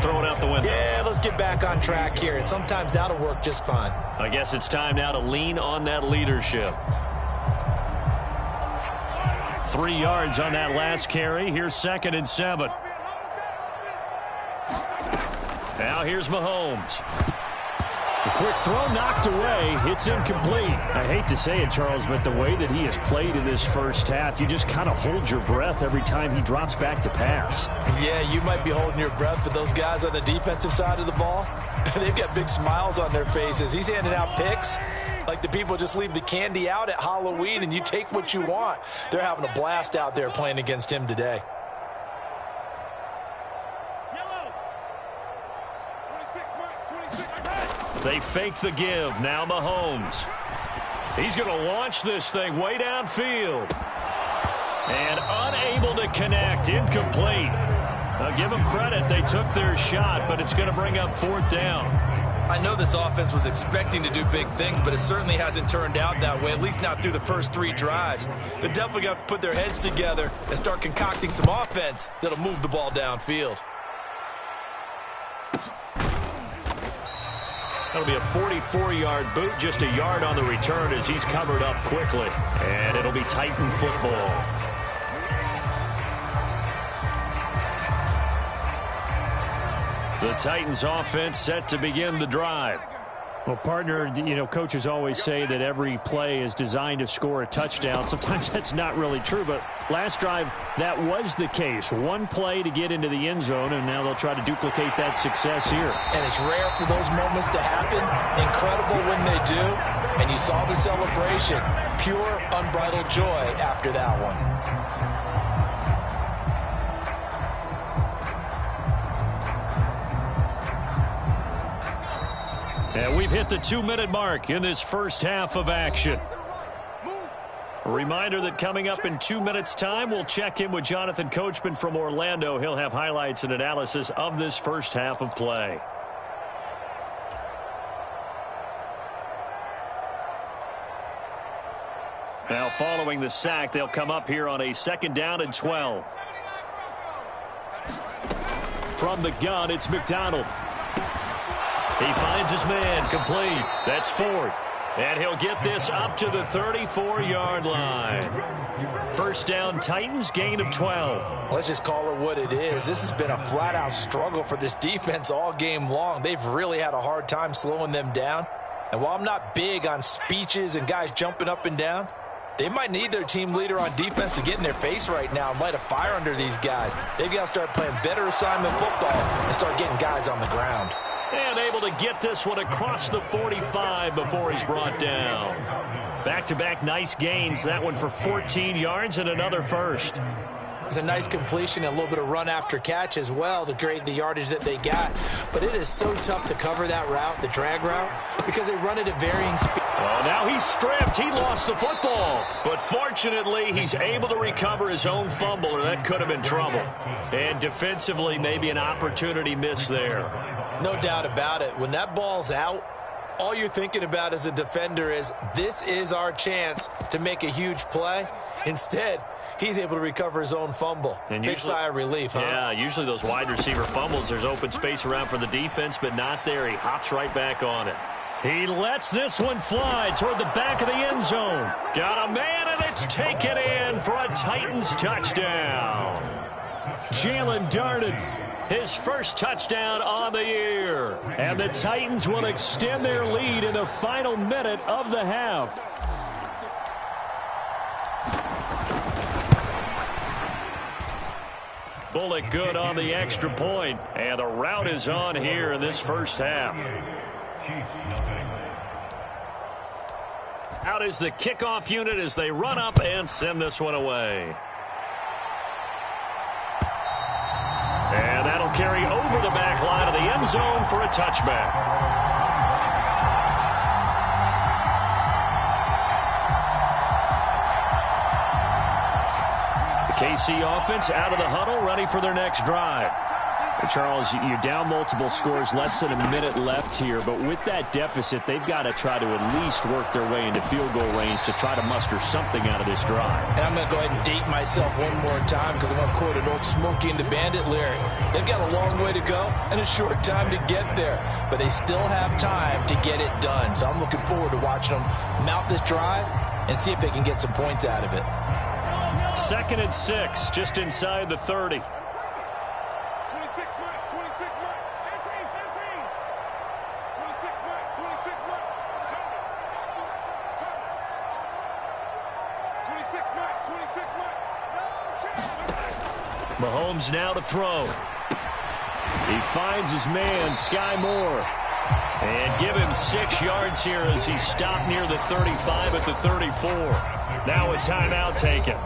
throw it out the window. Yeah, let's get back on track here, and sometimes that'll work just fine. I guess it's time now to lean on that leadership. 3 yards on that last carry. Here's 2nd and 7. Now here's Mahomes. The quick throw knocked away. It's incomplete. I hate to say it, Charles, but the way that he has played in this first half, you just kind of hold your breath every time he drops back to pass. Yeah, you might be holding your breath, but those guys on the defensive side of the ball, they've got big smiles on their faces. He's handing out picks like the people just leave the candy out at Halloween and you take what you want. They're having a blast out there playing against him today. They fake the give. Now Mahomes. He's going to launch this thing way downfield. And unable to connect. Incomplete. Now give them credit. They took their shot, but it's going to bring up 4th down. I know this offense was expecting to do big things, but it certainly hasn't turned out that way, at least not through the first 3 drives. They're definitely going to have to put their heads together and start concocting some offense that'll move the ball downfield. That'll be a 44-yard boot, just a yard on the return as he's covered up quickly. And it'll be Titan football. The Titans offense set to begin the drive. Well, partner, you know, coaches always say that every play is designed to score a touchdown. Sometimes that's not really true, but last drive, that was the case. One play to get into the end zone, and now they'll try to duplicate that success here. And it's rare for those moments to happen. Incredible when they do. And you saw the celebration. Pure, unbridled joy after that one. And we've hit the 2-minute mark in this first half of action. A reminder that coming up in 2 minutes' time, we'll check in with Jonathan Coachman from Orlando. He'll have highlights and analysis of this first half of play. Now, following the sack, they'll come up here on a 2nd down and 12. From the gun, it's McDonald. He finds his man, complete. That's 4th. And he'll get this up to the 34-yard line. First down, Titans, gain of 12. Let's just call it what it is. This has been a flat-out struggle for this defense all game long. They've really had a hard time slowing them down. And while I'm not big on speeches and guys jumping up and down, they might need their team leader on defense to get in their face right now and light a fire under these guys. They've got to start playing better assignment football and start getting guys on the ground. And able to get this one across the 45 before he's brought down. Back-to-back nice gains. That one for 14 yards and another first. It's a nice completion and a little bit of run after catch as well to grade the yardage that they got. But it is so tough to cover that route, the drag route, because they run it at varying speeds. Well, now he's stripped. He lost the football. But fortunately, he's able to recover his own fumble, or that could have been trouble. And defensively, maybe an opportunity missed there. No doubt about it. When that ball's out, all you're thinking about as a defender is, this is our chance to make a huge play. Instead, he's able to recover his own fumble. And big sigh of relief, huh? Yeah, usually those wide receiver fumbles, there's open space around for the defense, but not there. He hops right back on it. He lets this one fly toward the back of the end zone. Got a man, and it's taken in for a Titans touchdown. Jalen darted his first touchdown on the year. And the Titans will extend their lead in the final minute of the half. Bullock good on the extra point. And the route is on here in this first half. Out is the kickoff unit as they run up and send this one away. And that'll carry over the back line of the end zone for a touchback. The KC offense out of the huddle, ready for their next drive. Charles, you're down multiple scores, less than a minute left here, but with that deficit, they've got to try to at least work their way into field goal range to try to muster something out of this drive. And I'm going to go ahead and date myself one more time because I'm going to quote an old Smokey and the Bandit lyric. They've got a long way to go and a short time to get there, but they still have time to get it done. So I'm looking forward to watching them mount this drive and see if they can get some points out of it. 2nd and 6, just inside the 30. Mahomes now to throw. He finds his man, Sky Moore. And give him 6 yards here as he stopped near the 35 at the 34. Now a timeout taken.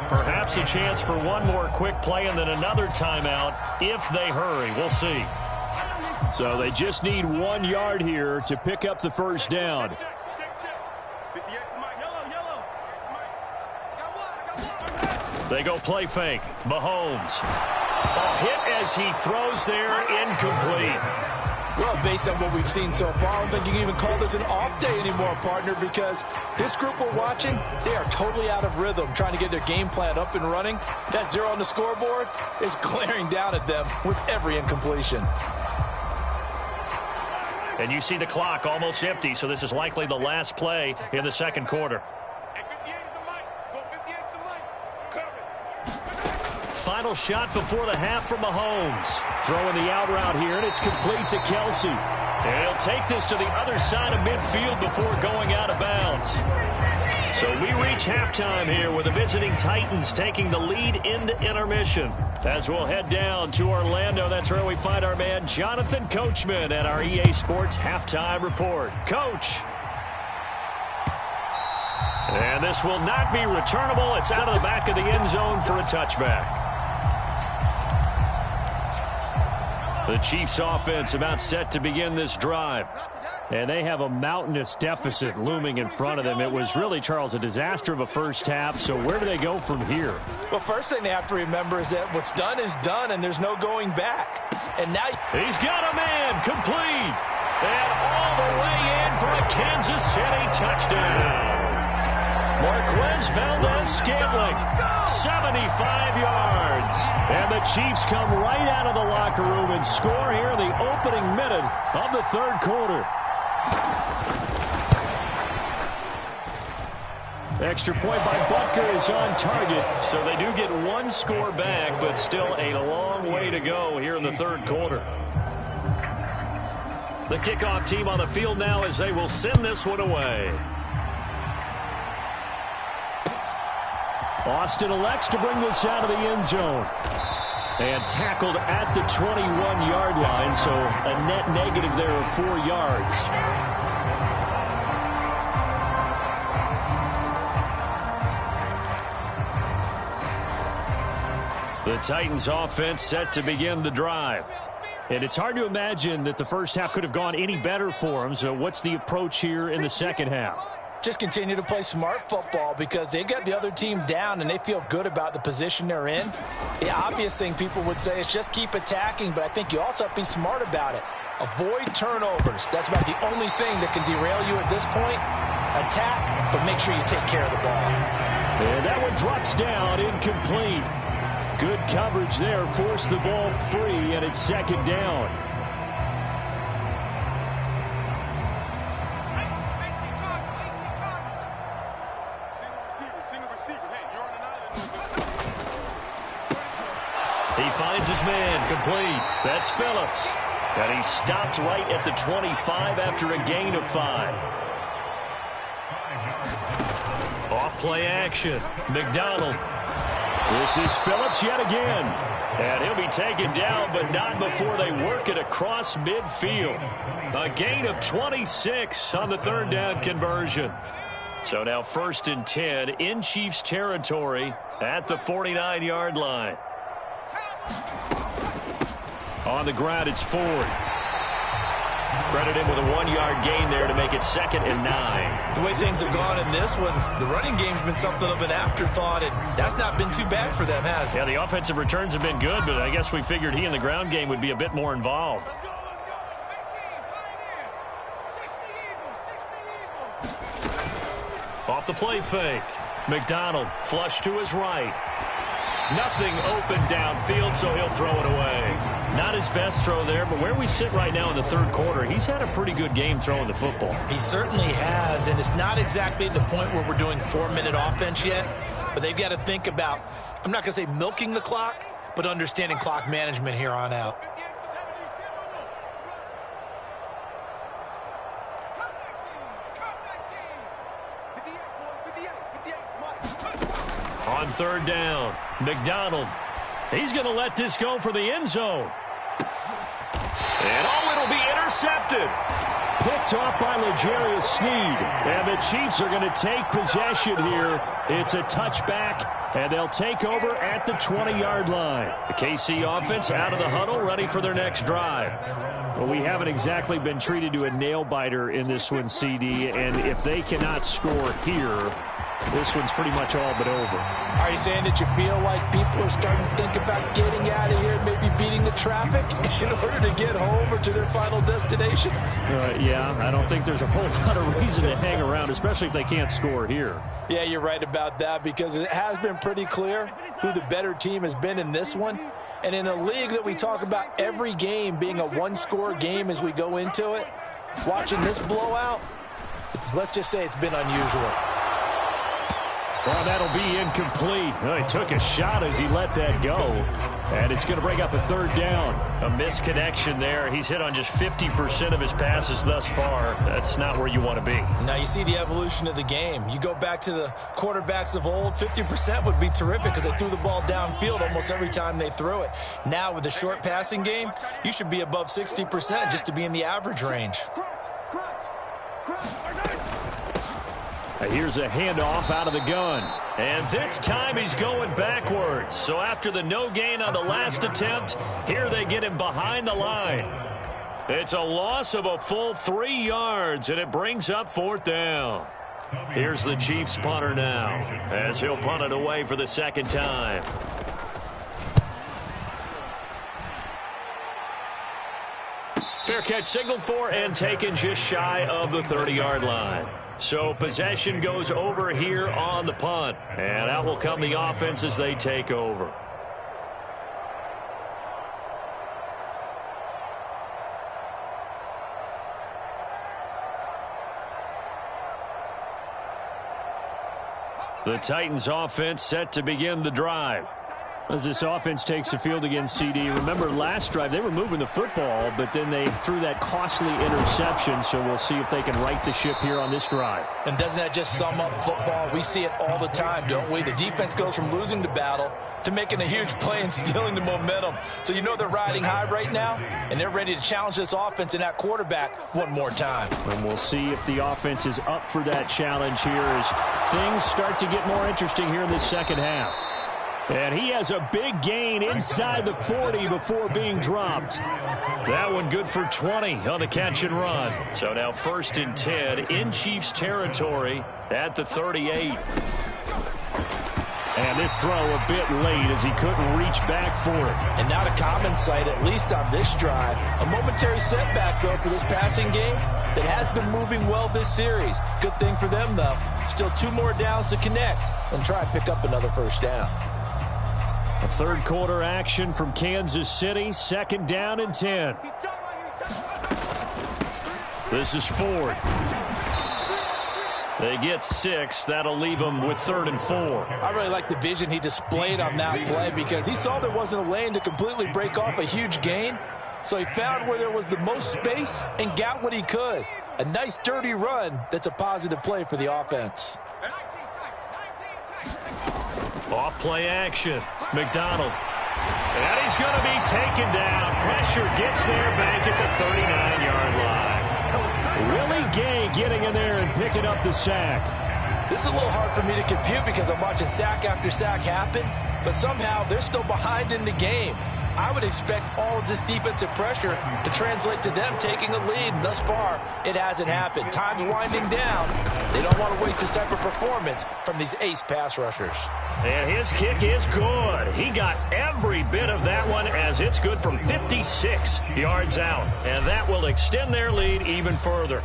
Perhaps a chance for one more quick play and then another timeout if they hurry. We'll see. So they just need 1 yard here to pick up the first down. They go play fake. Mahomes. A hit as he throws there, incomplete. Well, based on what we've seen so far, I don't think you can even call this an off day anymore, partner, because this group we're watching, they are totally out of rhythm, trying to get their game plan up and running. That 0 on the scoreboard is glaring down at them with every incompletion. And you see the clock almost empty, so this is likely the last play in the second quarter. Final shot before the half from Mahomes. Throwing the out route here, and it's complete to Kelsey. And he'll take this to the other side of midfield before going out of bounds. So we reach halftime here with the visiting Titans taking the lead into intermission. As we'll head down to Orlando, that's where we find our man Jonathan Coachman at our EA Sports Halftime Report. Coach. And this will not be returnable. It's out of the back of the end zone for a touchback. The Chiefs offense about set to begin this drive. And they have a mountainous deficit looming in front of them. It was really, Charles, a disaster of a first half. So where do they go from here? Well, first thing they have to remember is that what's done is done, and there's no going back. And now he's got a man complete. And all the way in for a Kansas City touchdown. Marquez Valdez-Scantling, 75 yards. And the Chiefs come right out of the locker room and score here in the opening minute of the third quarter. Extra point by Butker is on target. So they do get one score back, but still a long way to go here in the third quarter. The kickoff team on the field now as they will send this one away. Austin elects to bring this out of the end zone. And tackled at the 21-yard line, so a net negative there of 4 yards. The Titans offense set to begin the drive. And it's hard to imagine that the first half could have gone any better for them. So what's the approach here in the second half? Just continue to play smart football because they got the other team down and they feel good about the position they're in. The obvious thing people would say is just keep attacking, but I think you also have to be smart about it. Avoid turnovers. That's about the only thing that can derail you at this point. Attack, but make sure you take care of the ball. And that one drops down, incomplete. Good coverage there, forced the ball free, and it's second down. He finds his man, complete. That's Phillips. And he stopped right at the 25 after a gain of 5. Off play action. McDonald. This is Phillips yet again. And he'll be taken down, but not before they work it across midfield. A gain of 26 on the third down conversion. So now 1st and 10 in Chiefs territory at the 49-yard line. On the ground, it's Ford. Credit him with a 1-yard gain there to make it 2nd and 9. The way things have gone in this one, the running game's been something of an afterthought, and that's not been too bad for them, has it? Yeah, the offensive returns have been good, but I guess we figured he in the ground game would be a bit more involved. Off the play fake. McDonald flush to his right. Nothing open downfield, so he'll throw it away. Not his best throw there, but where we sit right now in the third quarter, he's had a pretty good game throwing the football. He certainly has, and it's not exactly at the point where we're doing 4-minute offense yet, but they've got to think about, I'm not going to say milking the clock, but understanding clock management here on out. On 3rd down, McDonald. He's going to let this go for the end zone. And it'll be intercepted. Picked off by L'Jarius Sneed. And the Chiefs are going to take possession here. It's a touchback, and they'll take over at the 20-yard line. The KC offense out of the huddle, ready for their next drive. Well, we haven't exactly been treated to a nail-biter in this one, CD, and if they cannot score here, this one's pretty much all but over. Are you saying that you feel like people are starting to think about getting out of here, maybe beating the traffic in order to get home or to their final destination? Yeah, I don't think there's a whole lot of reason to hang around, especially if they can't score here. Yeah, you're right about that, because it has been pretty clear who the better team has been in this one. And in a league that we talk about every game being a one-score game as we go into it, watching this blowout, let's just say it's been unusual. Well, that'll be incomplete. Well, he took a shot as he let that go. And it's going to bring up a 3rd down. A misconnection there. He's hit on just 50% of his passes thus far. That's not where you want to be. Now you see the evolution of the game. You go back to the quarterbacks of old, 50% would be terrific because they threw the ball downfield almost every time they threw it. Now with the short passing game, you should be above 60% just to be in the average range. Here's a handoff out of the gun. And this time he's going backwards. So after the no gain on the last attempt, here they get him behind the line. It's a loss of a full 3 yards, and it brings up 4th down. Here's the Chiefs punter now, as he'll punt it away for the 2nd time. Fair catch signaled for and taken just shy of the 30-yard line. So possession goes over here on the punt. And out will come the offense as they take over. The Titans offense set to begin the drive. As this offense takes the field against CD, remember last drive they were moving the football, but then they threw that costly interception, so we'll see if they can right the ship here on this drive. And doesn't that just sum up football? We see it all the time, don't we? The defense goes from losing the battle to making a huge play and stealing the momentum. So you know they're riding high right now, and they're ready to challenge this offense and that quarterback one more time. And we'll see if the offense is up for that challenge here as things start to get more interesting here in the second half. And he has a big gain inside the 40 before being dropped. That one good for 20 on the catch and run. So now 1st and 10 in Chiefs territory at the 38. And this throw a bit late as he couldn't reach back for it. And not a common sight, at least on this drive. A momentary setback, though, for this passing game that has been moving well this series. Good thing for them, though. Still 2 more downs to connect and try and pick up another 1st down. A 3rd quarter action from Kansas City. 2nd down and 10. This is Ford. They get 6. That'll leave them with 3rd and 4. I really like the vision he displayed on that play because he saw there wasn't a lane to completely break off a huge gain. So he found where there was the most space and got what he could. A nice dirty run that's a positive play for the offense. Off play action. McDonald. And he's going to be taken down. Pressure gets there back at the 39-yard line. Willie Gay getting in there and picking up the sack. This is a little hard for me to compute because I'm watching sack after sack happen, but somehow they're still behind in the game. I would expect all of this defensive pressure to translate to them taking a lead. And thus far, it hasn't happened. Time's winding down. They don't want to waste this type of performance from these ace pass rushers. And his kick is good. He got every bit of that one as it's good from 56 yards out. And that will extend their lead even further.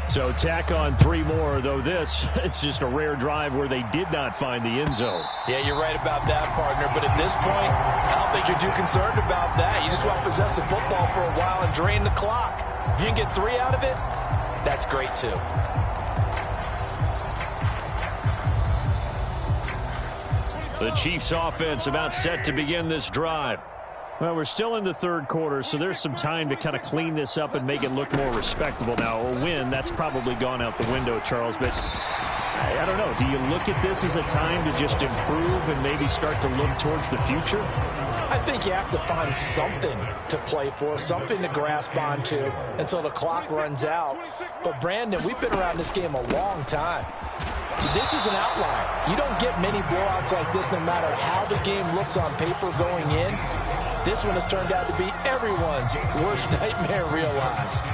So tack on 3 more, though it's just a rare drive where they did not find the end zone. Yeah, you're right about that, partner. But at this point, I don't think you're too concerned about that. You just want to possess the football for a while and drain the clock. If you can get 3 out of it, that's great too. The Chiefs offense about set to begin this drive. Well, we're still in the third quarter, so there's some time to kind of clean this up and make it look more respectable. Now, a win, that's probably gone out the window, Charles, but I don't know. Do you look at this as a time to just improve and maybe start to look towards the future? I think you have to find something to play for, something to grasp onto until the clock runs out. But, Brandon, we've been around this game a long time. This is an outlier. You don't get many blowouts like this no matter how the game looks on paper going in. This one has turned out to be everyone's worst nightmare realized.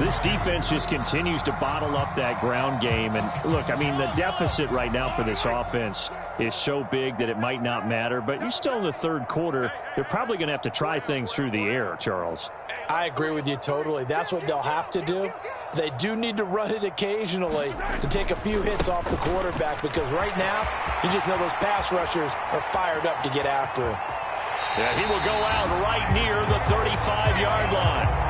This defense just continues to bottle up that ground game. And, look, I mean, the deficit right now for this offense is so big that it might not matter. But you're still in the third quarter. They're probably going to have to try things through the air, Charles. I agree with you totally. That's what they'll have to do. They do need to run it occasionally to take a few hits off the quarterback because right now, you just know those pass rushers are fired up to get after him. Yeah, he will go out right near the 35-yard line.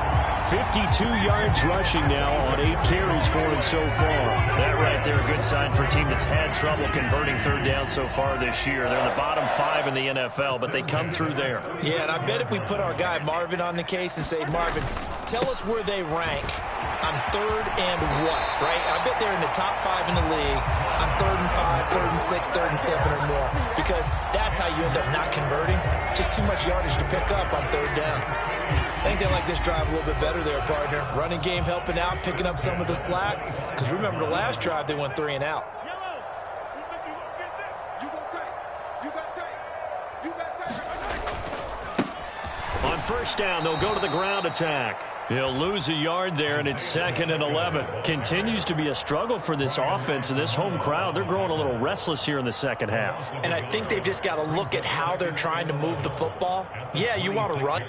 52 yards rushing now on 8 carries for him so far. That right there, a good sign for a team that's had trouble converting third down so far this year. They're in the bottom 5 in the NFL, but they come through there. Yeah, and I bet if we put our guy Marvin on the case and say, Marvin, tell us where they rank on third and what, right? I bet they're in the top 5 in the league on 3rd and 5, 3rd and 6, 3rd and 7 or more, because that's how you end up not converting. Just too much yardage to pick up on third down. I think they like this drive a little bit better there, partner. Running game helping out, picking up some of the slack, because remember the last drive they went 3 and out. On first down, they'll go to the ground attack. He'll lose a yard there, and it's 2nd and 11. Continues to be a struggle for this offense and this home crowd. They're growing a little restless here in the second half. And I think they've just got to look at how they're trying to move the football. Yeah, you want to run.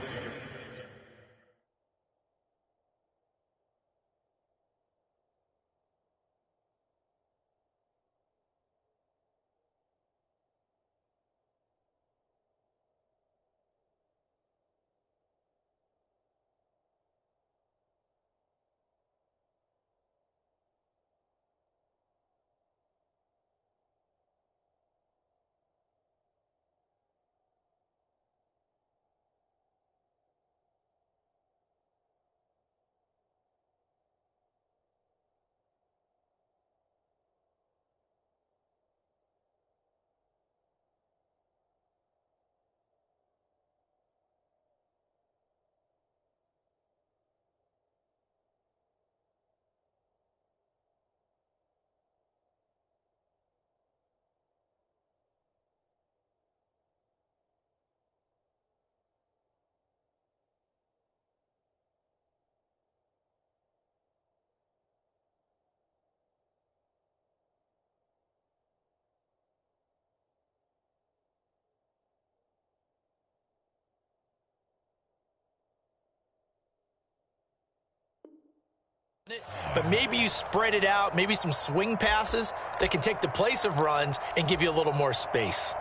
But maybe you spread it out, maybe some swing passes that can take the place of runs and give you a little more space.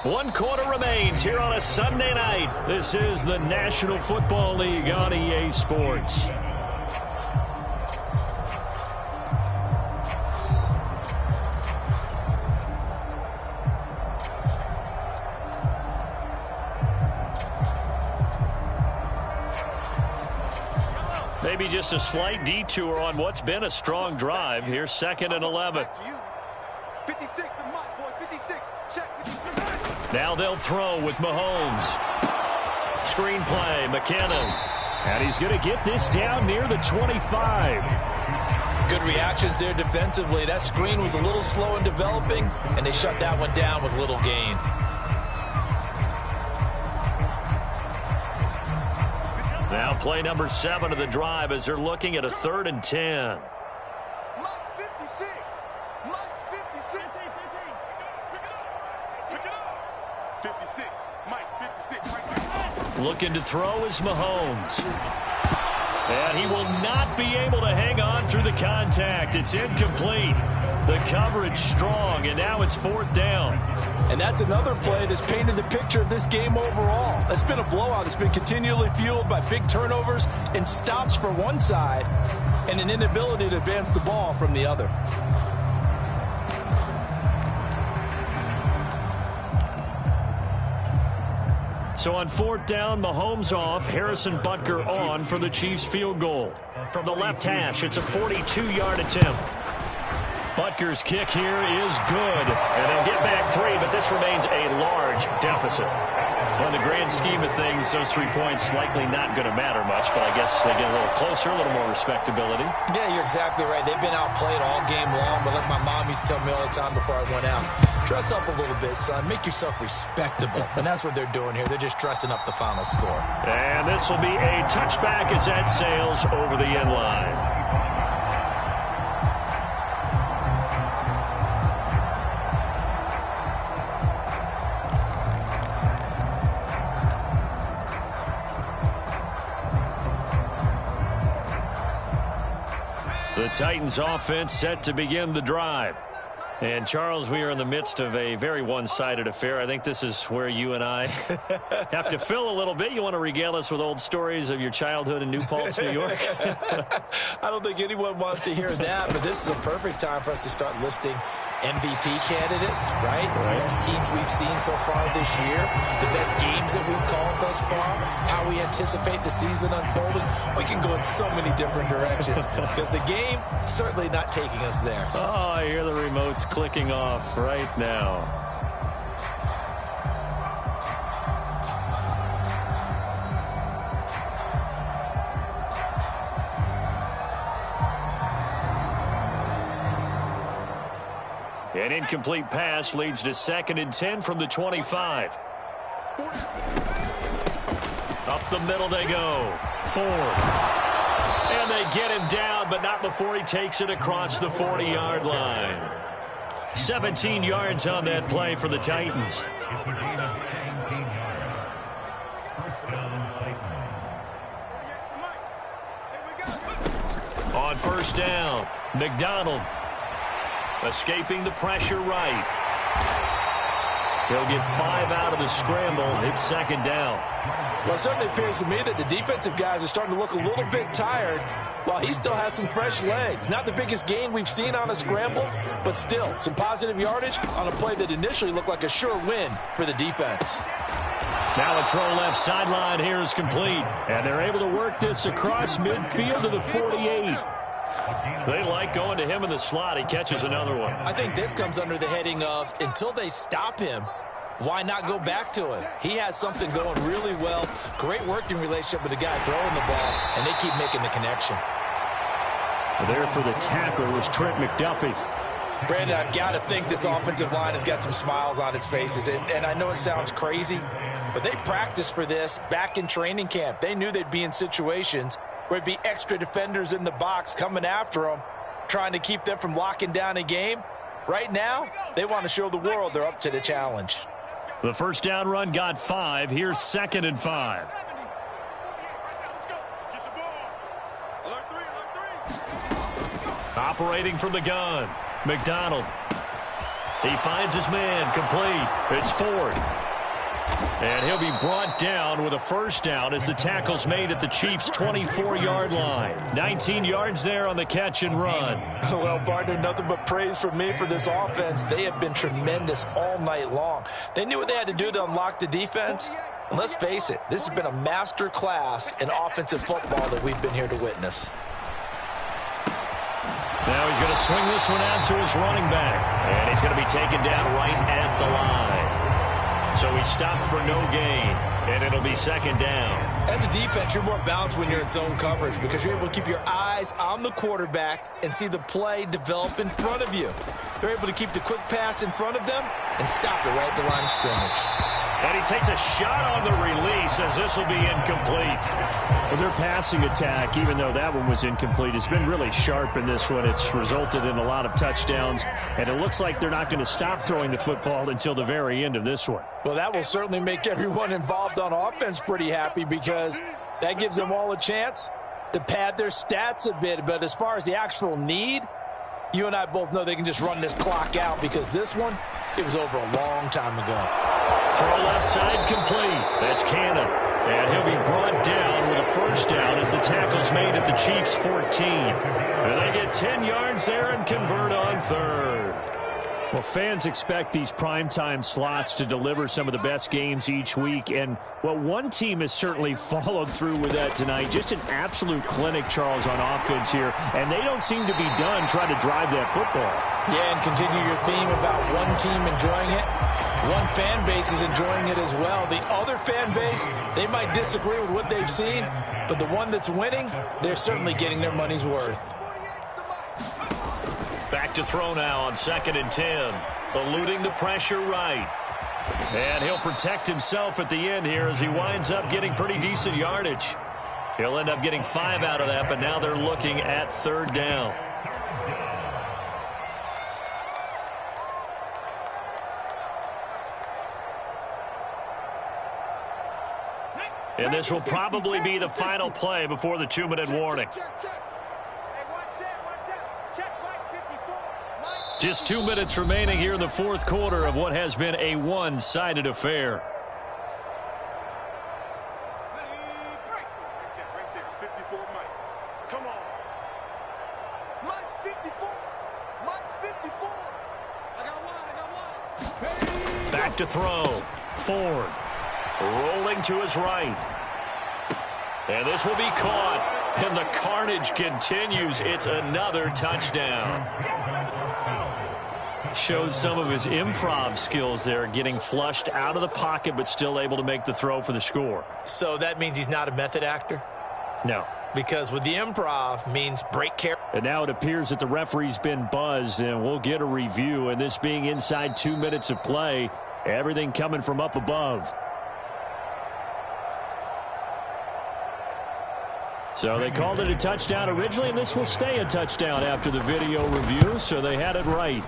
1 quarter remains here on a Sunday night. This is the National Football League on EA Sports. Maybe just a slight detour on what's been a strong drive. Here's 2nd and 11. Now they'll throw with Mahomes. Screen play, McKinnon. And he's going to get this down near the 25. Good reactions there defensively. That screen was a little slow in developing, and they shut that one down with little gain. Now play number 7 of the drive as they're looking at a 3rd and 10. Mike's 56. Mike's 56. 56. Mike 56. Mike 56. Looking to throw is Mahomes. And he will not be able to hang on through the contact. It's incomplete. The coverage strong, and now it's 4th down. And that's another play that's painted the picture of this game overall. It's been a blowout. It's been continually fueled by big turnovers and stops for one side and an inability to advance the ball from the other. So on 4th down, Mahomes off, Harrison Butker on for the Chiefs field goal. From the left hash, it's a 42-yard attempt. Butker's kick here is good, and they'll get back 3, but this remains a large deficit. Well, in the grand scheme of things, those 3 points likely not going to matter much, but I guess they get a little closer, a little more respectability. Yeah, you're exactly right. They've been outplayed all game long, but like my mom used to tell me all the time before I went out, dress up a little bit, son. Make yourself respectable. And that's what they're doing here. They're just dressing up the final score. And this will be a touchback as that sails over the end line. The Titans offense set to begin the drive. And, Charles, we are in the midst of a very one-sided affair. I think this is where you and I have to fill a little bit. You want to regale us with old stories of your childhood in New Paltz, New York? I don't think anyone wants to hear that, but this is a perfect time for us to start listing MVP candidates, right? The best teams we've seen so far this year, the best games that we've called thus far, how we anticipate the season unfolding. We can go in so many different directions because the game certainly not taking us there. Oh, I hear the remotes clicking off right now. An incomplete pass leads to 2nd and 10 from the 25. Up the middle they go. Ford. And they get him down, but not before he takes it across the 40-yard line. 17 yards on that play for the Titans. On 1st down, McDonald escaping the pressure right. He'll get 5 out of the scramble. It's 2nd down. Well, it certainly appears to me that the defensive guys are starting to look a little bit tired while he still has some fresh legs. Not the biggest gain we've seen on a scramble, but still some positive yardage on a play that initially looked like a sure win for the defense. Now a throw left sideline here is complete. And they're able to work this across midfield to the 48. They like going to him in the slot. He catches another one. I think this comes under the heading of until they stop him, why not go back to him? He has something going really well. Great working relationship with the guy throwing the ball, and they keep making the connection. There for the tackle was Trent McDuffie. Brandon, I've got to think this offensive line has got some smiles on its faces. And I know it sounds crazy, but they practiced for this back in training camp. They knew they'd be in situations where it'd be extra defenders in the box coming after them, trying to keep them from locking down a game. Right now, they want to show the world they're up to the challenge. The 1st down run got 5. Here's 2nd and 5. Operating from the gun, McDonald. He finds his man, complete. It's Ford. And he'll be brought down with a 1st down as the tackle's made at the Chiefs' 24-yard line. 19 yards there on the catch and run. Well, partner, nothing but praise from me for this offense. They have been tremendous all night long. They knew what they had to do to unlock the defense. And let's face it, this has been a master class in offensive football that we've been here to witness. Now he's going to swing this one out to his running back. And he's going to be taken down right at the line. So he stopped for no gain, and it'll be 2nd down. As a defense, you're more balanced when you're in zone coverage because you're able to keep your eyes on the quarterback and see the play develop in front of you. They're able to keep the quick pass in front of them and stop it right at the line of scrimmage. And he takes a shot on the release as this will be incomplete. Well, their passing attack, even though that one was incomplete, has been really sharp in this one. It's resulted in a lot of touchdowns, and it looks like they're not going to stop throwing the football until the very end of this one. Well, that will certainly make everyone involved on offense pretty happy because that gives them all a chance to pad their stats a bit. But as far as the actual need, you and I both know they can just run this clock out because this one, it was over a long time ago. Throw left side complete. That's Cannon. And he'll be brought down with a first down as the tackle's made at the Chiefs' 14. And they get 10 yards there and convert on third. Well, fans expect these primetime slots to deliver some of the best games each week. And, well, one team has certainly followed through with that tonight. Just an absolute clinic, Charles, on offense here. And they don't seem to be done trying to drive that football. Yeah, and continue your theme about one team enjoying it. One fan base is enjoying it as well. The other fan base, they might disagree with what they've seen, but the one that's winning, they're certainly getting their money's worth. Back to throw now on 2nd and 10. Eluding the pressure right. And he'll protect himself at the end here as he winds up getting pretty decent yardage. He'll end up getting 5 out of that, but now they're looking at 3rd down. And this will probably be the final play before the 2-minute warning. Just 2 minutes remaining here in the 4th quarter of what has been a one-sided affair. Right there, 54, Mike. Come on. Mike's 54. Mike's 54. I got one. Back to throw. Ford. Rolling to his right. And this will be caught. And the carnage continues. It's another touchdown. Showed some of his improv skills there, getting flushed out of the pocket but still able to make the throw for the score. So that means he's not a method actor? No. Because with the improv means break care. And now it appears that the referee's been buzzed, and we'll get a review. And this being inside 2 minutes of play, everything coming from up above. So they called it a touchdown originally, and this will stay a touchdown after the video review, so they had it right.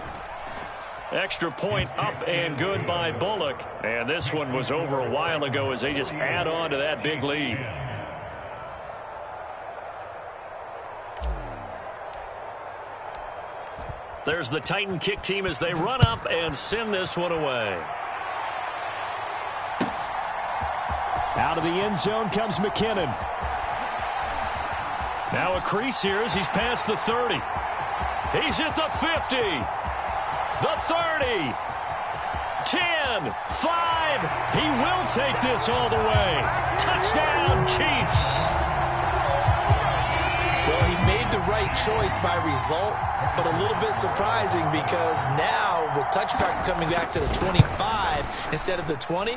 Extra point up and good by Bullock. And this one was over a while ago as they just add on to that big lead. There's the Titan kick team as they run up and send this one away. Out of the end zone comes McKinnon. Now a crease here as he's past the 30. He's at the 50. The 30. 10. 5. He will take this all the way. Touchdown, Chiefs. Well, he made the right choice by result, but a little bit surprising because now with touchbacks coming back to the 25 instead of the 20,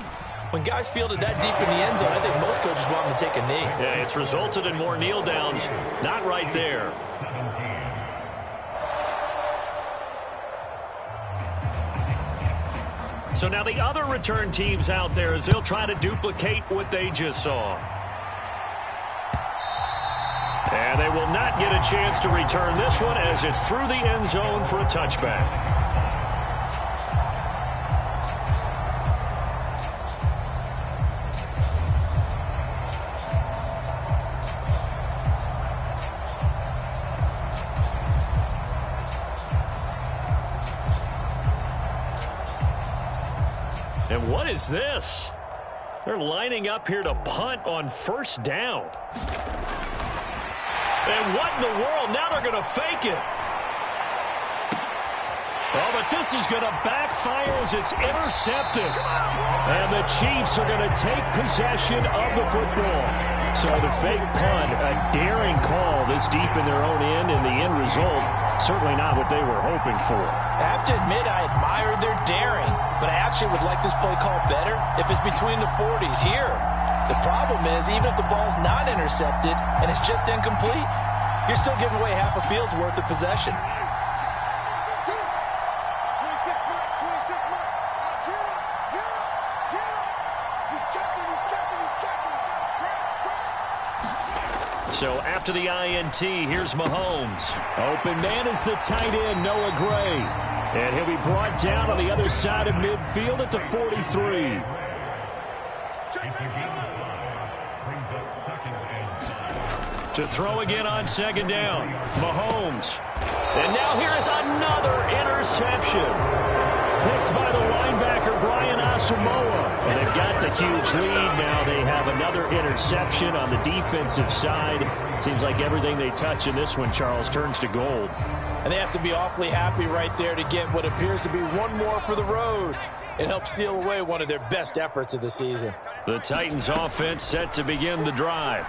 when guys fielded that deep in the end zone, I think most coaches want them to take a knee. Yeah, it's resulted in more kneel downs. Not right there. So now the other return teams out there as they'll try to duplicate what they just saw. And they will not get a chance to return this one as it's through the end zone for a touchback. And what is this? They're lining up here to punt on first down. And what in the world? Now they're going to fake it. Oh, but this is going to backfire as it's intercepted. And the Chiefs are going to take possession of the football. So the fake punt, a daring call this deep in their own end, and the end result, certainly not what they were hoping for. I have to admit, I admire their daring, but I actually would like this play call better if it's between the 40s here. The problem is, even if the ball's not intercepted and it's just incomplete, you're still giving away half a field's worth of possession. So after the INT, here's Mahomes. Open man is the tight end, Noah Gray. And he'll be brought down on the other side of midfield at the 43. To throw again on second down, Mahomes. And now here is another interception. Picked by the linebacker, Brian Asamoah. And they've got the huge lead now. They have another interception on the defensive side. Seems like everything they touch in this one, Charles, turns to gold. And they have to be awfully happy right there to get what appears to be one more for the road. It helps seal away one of their best efforts of the season. The Titans offense set to begin the drive.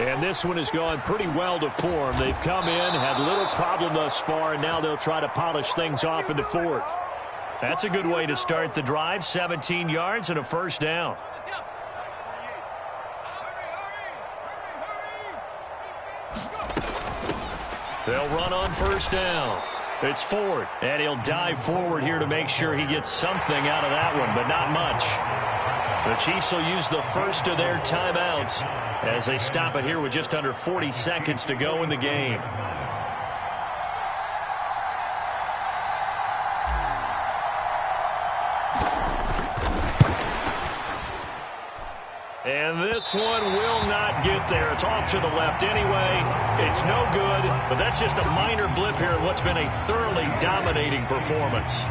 And this one has gone pretty well to form. They've come in, had little problem thus far, and now they'll try to polish things off in the fourth. That's a good way to start the drive. 17 yards and a first down. They'll run on first down. It's Ford, and he'll dive forward here to make sure he gets something out of that one, but not much. The Chiefs will use the first of their timeouts as they stop it here with just under 40 seconds to go in the game. And this one will not get there. It's off to the left anyway. It's no good, but that's just a minor blip here in what's been a thoroughly dominating performance.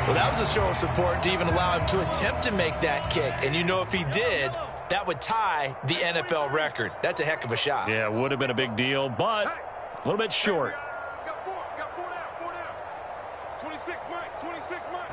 Well, that was a show of support to even allow him to attempt to make that kick. And you know if he did, that would tie the NFL record. That's a heck of a shot. Yeah, it would have been a big deal, but a little bit short. Got four down. 26, Mike. 26, Mike.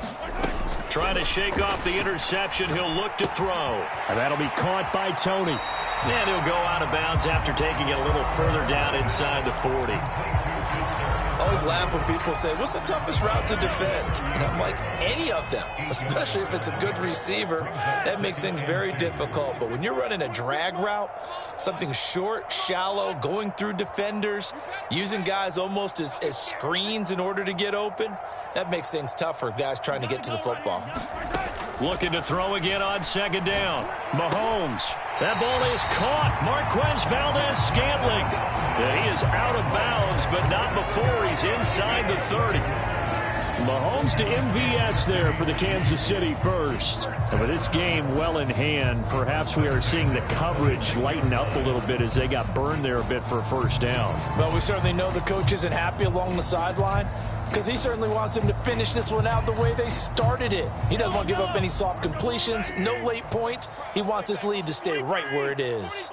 Trying to shake off the interception. He'll look to throw. And that'll be caught by Tony. And he'll go out of bounds after taking it a little further down inside the 40. I always laugh when people say, what's the toughest route to defend? And I'm like, any of them, especially if it's a good receiver. That makes things very difficult. But when you're running a drag route, something short, shallow, going through defenders, using guys almost as screens in order to get open, that makes things tough for guys trying to get to the football. Looking to throw again on second down. Mahomes. That ball is caught. Marquez Valdez-Scantling. And he is out of bounds, but not before he's inside the 30. Mahomes to MVS there for the Kansas City first. And with this game well in hand, perhaps we are seeing the coverage lighten up a little bit as they got burned there a bit for a first down. But we certainly know the coach isn't happy along the sideline because he certainly wants them to finish this one out the way they started it. He doesn't want to give up any soft completions, no late points. He wants his lead to stay right where it is.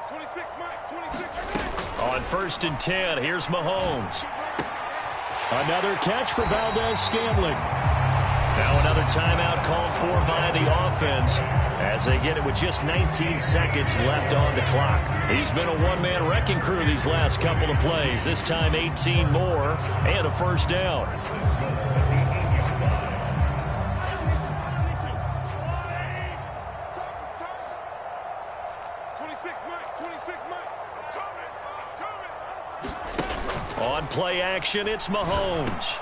26, Mike. 26. On first and 10, here's Mahomes. Another catch for Valdez-Scantling. Now another timeout called for by the offense as they get it with just 19 seconds left on the clock. He's been a one-man wrecking crew these last couple of plays. This time 18 more and a first down. On play action, it's Mahomes.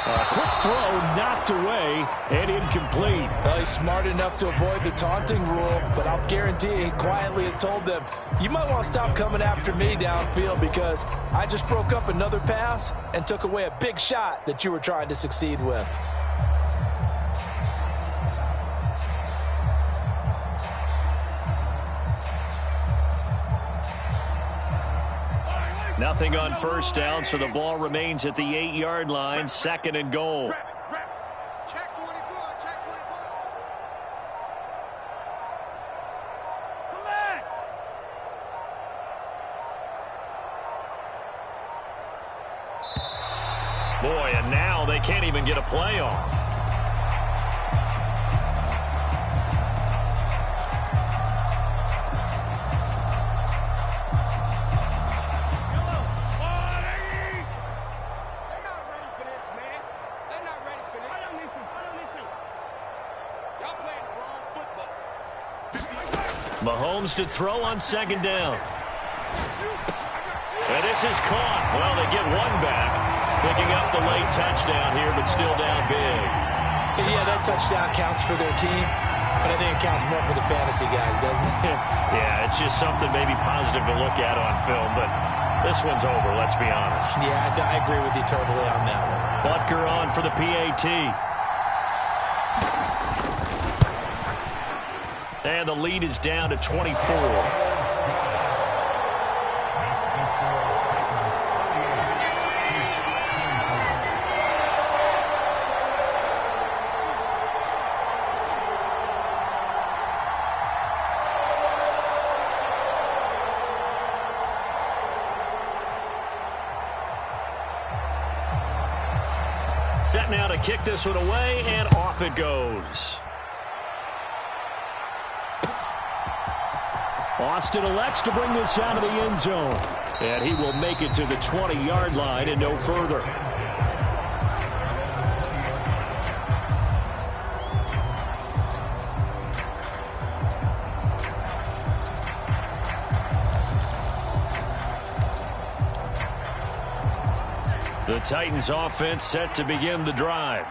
A quick throw knocked away and incomplete. Well, he's smart enough to avoid the taunting rule, but I'll guarantee he quietly has told them, you might want to stop coming after me downfield because I just broke up another pass and took away a big shot that you were trying to succeed with. Nothing on first down, so the ball remains at the 8-yard line, second and goal. Check 24. Check 24. Come back. Boy, and now they can't even get a play off. Mahomes to throw on second down. And this is caught. Well, they get one back. Picking up the late touchdown here, but still down big. And yeah, that touchdown counts for their team. But I think it counts more for the fantasy guys, doesn't it? Yeah, it's just something maybe positive to look at on film, but this one's over, let's be honest. Yeah, I agree with you totally on that one. Butker on for the PAT. And the lead is down to 24. Set now to kick this one away, and off it goes. Austin elects to bring this out of the end zone. And he will make it to the 20-yard line and no further. The Titans offense set to begin the drive.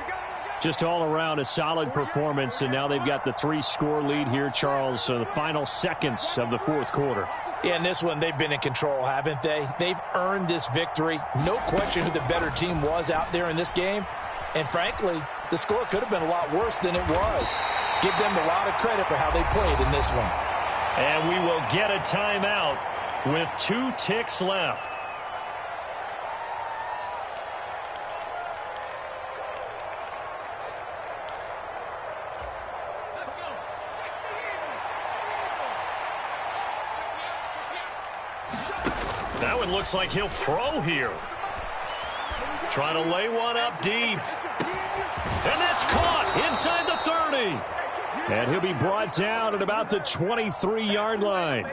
Just all around a solid performance, and now they've got the 3-score lead here, Charles, so the final seconds of the fourth quarter. Yeah, in this one, they've been in control, haven't they? They've earned this victory. No question who the better team was out there in this game. And frankly, the score could have been a lot worse than it was. Give them a lot of credit for how they played in this one. And we will get a timeout with 2 ticks left. That one looks like he'll throw here. Trying to lay one up deep. And that's caught inside the 30. And he'll be brought down at about the 23-yard line.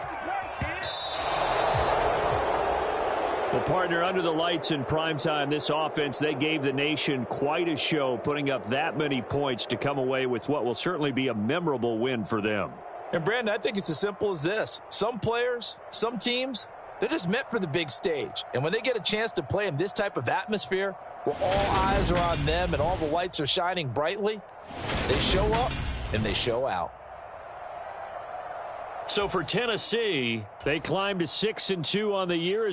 Well, partner, under the lights in primetime, this offense, they gave the nation quite a show, putting up that many points to come away with what will certainly be a memorable win for them. And, Brandon, I think it's as simple as this. Some players, some teams, they're just meant for the big stage. And when they get a chance to play in this type of atmosphere where all eyes are on them and all the lights are shining brightly, they show up and they show out. So for Tennessee, they climbed to 6-2 on the year.